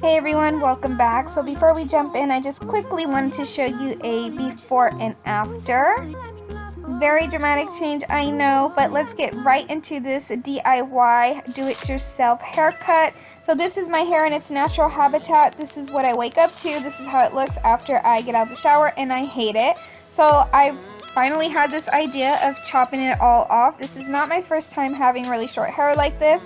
Hey everyone, welcome back. So before we jump in, I just quickly wanted to show you a before and after. Very dramatic change, I know, but let's get right into this DIY do-it-yourself haircut. So this is my hair in its natural habitat. This is what I wake up to. This is how it looks after I get out of the shower, and I hate it. So I finally had this idea of chopping it all off. This is not my first time having really short hair like this,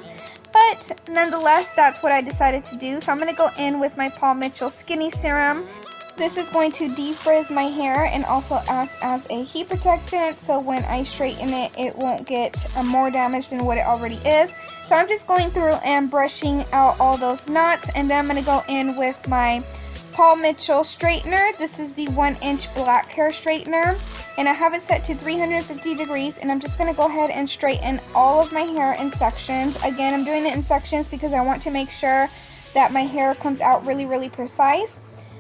but nonetheless, that's what I decided to do. So I'm going to go in with my Paul Mitchell Skinny Serum. This is going to defrizz my hair and also act as a heat protectant, so when I straighten it, it won't get more damage than what it already is. So I'm just going through and brushing out all those knots, and then I'm going to go in with my Paul Mitchell straightener. This is the 1-inch black hair straightener, and I have it set to 350 degrees, and I'm just going to go ahead and straighten all of my hair in sections. Again, I'm doing it in sections because I want to make sure that my hair comes out really precise.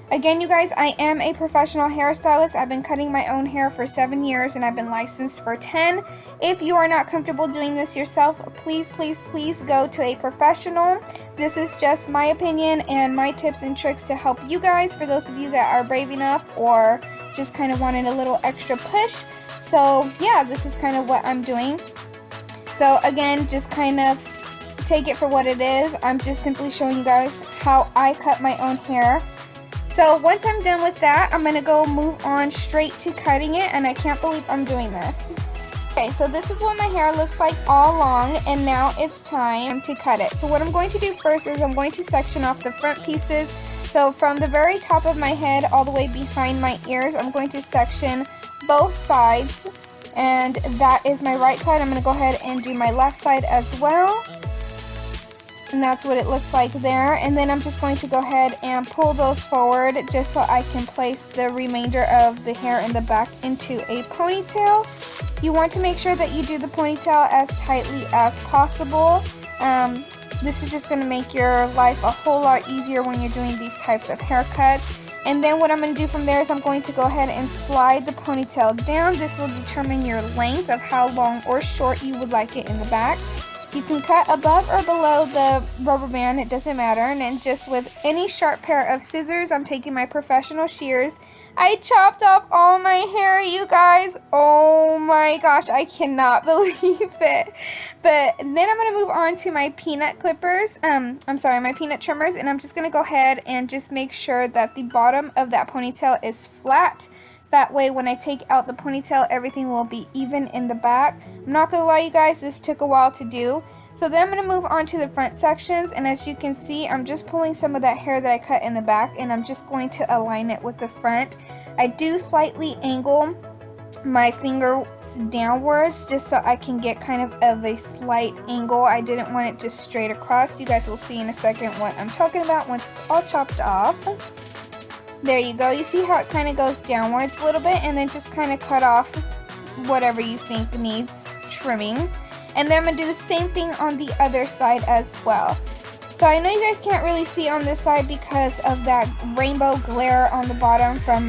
Again, you guys, I am a professional hairstylist. I've been cutting my own hair for 7 years and I've been licensed for 10. If you are not comfortable doing this yourself, please go to a professional. This is just my opinion and my tips and tricks to help you guys, for those of you that are brave enough or just kind of wanted a little extra push. So yeah, this is kind of what I'm doing. So again, just kind of take it for what it is. I'm just simply showing you guys how I cut my own hair. So once I'm done with that, I'm going to go move on straight to cutting it, and I can't believe I'm doing this. Okay, so this is what my hair looks like all along, and now it's time to cut it. So what I'm going to do first is I'm going to section off the front pieces. So from the very top of my head all the way behind my ears, I'm going to section both sides, and that is my right side. I'm going to go ahead and do my left side as well. And that's what it looks like there. And then I'm just going to go ahead and pull those forward just so I can place the remainder of the hair in the back into a ponytail. You want to make sure that you do the ponytail as tightly as possible. This is just going to make your life a whole lot easier when you're doing these types of haircuts. And then what I'm going to do from there is I'm going to go ahead and slide the ponytail down. This will determine your length of how long or short you would like it in the back. You can cut above or below the rubber band, it doesn't matter. And then just with any sharp pair of scissors, I'm taking my professional shears. I chopped off all my hair, you guys. Oh my gosh, I cannot believe it. But then I'm going to move on to my peanut clippers. My peanut trimmers. And I'm just going to go ahead and just make sure that the bottom of that ponytail is flat. That way when I take out the ponytail, everything will be even in the back. I'm not going to lie, you guys, this took a while to do. So then I'm going to move on to the front sections, and as you can see, I'm just pulling some of that hair that I cut in the back, and I'm just going to align it with the front. I do slightly angle my fingers downwards just so I can get kind of a slight angle. I didn't want it just straight across. You guys will see in a second what I'm talking about once it's all chopped off. There you go. You see how it kind of goes downwards a little bit, and then just kind of cut off whatever you think needs trimming. And then I'm going to do the same thing on the other side as well. So I know you guys can't really see on this side because of that rainbow glare on the bottom from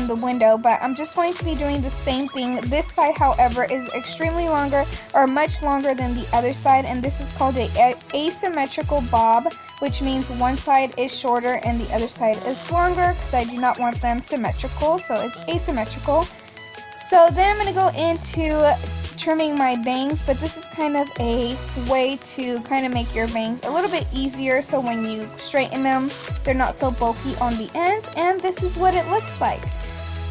the window, but I'm just going to be doing the same thing. This side, however, is extremely longer, or much longer than the other side, and this is called a asymmetrical bob, which means one side is shorter and the other side is longer, because I do not want them symmetrical, so it's asymmetrical. So then I'm going to go into trimming my bangs, but this is kind of a way to kind of make your bangs a little bit easier, so when you straighten them, they're not so bulky on the ends, and this is what it looks like.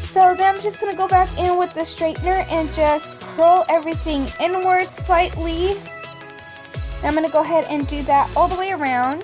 So then I'm just going to go back in with the straightener and just curl everything inward slightly. I'm going to go ahead and do that all the way around.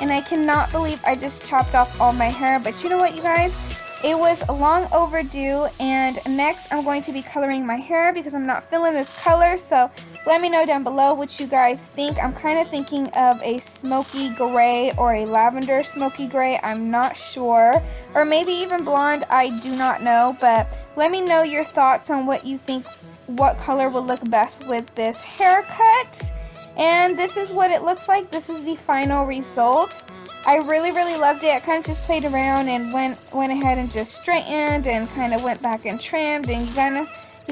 And I cannot believe I just chopped off all my hair, but you know what, you guys? It was long overdue, and next I'm going to be coloring my hair because I'm not feeling this color, so let me know down below what you guys think. I'm kind of thinking of a smoky gray or a lavender smoky gray, I'm not sure, or maybe even blonde, I do not know, but let me know your thoughts on what you think, what color would look best with this haircut. And this is what it looks like. This is the final result. I really loved it. I kind of just played around and went ahead and just straightened and kind of went back and trimmed, and you kind of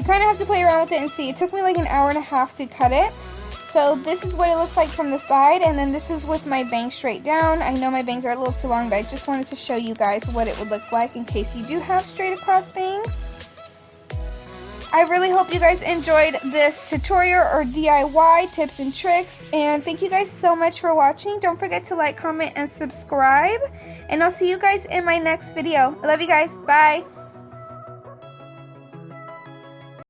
have to play around with it and see. It took me like an hour and a half to cut it. So this is what it looks like from the side, and then this is with my bangs straight down. I know my bangs are a little too long, but I just wanted to show you guys what it would look like in case you do have straight across bangs. I really hope you guys enjoyed this tutorial or DIY tips and tricks, and thank you guys so much for watching. Don't forget to like, comment, and subscribe, and I'll see you guys in my next video. I love you guys. Bye.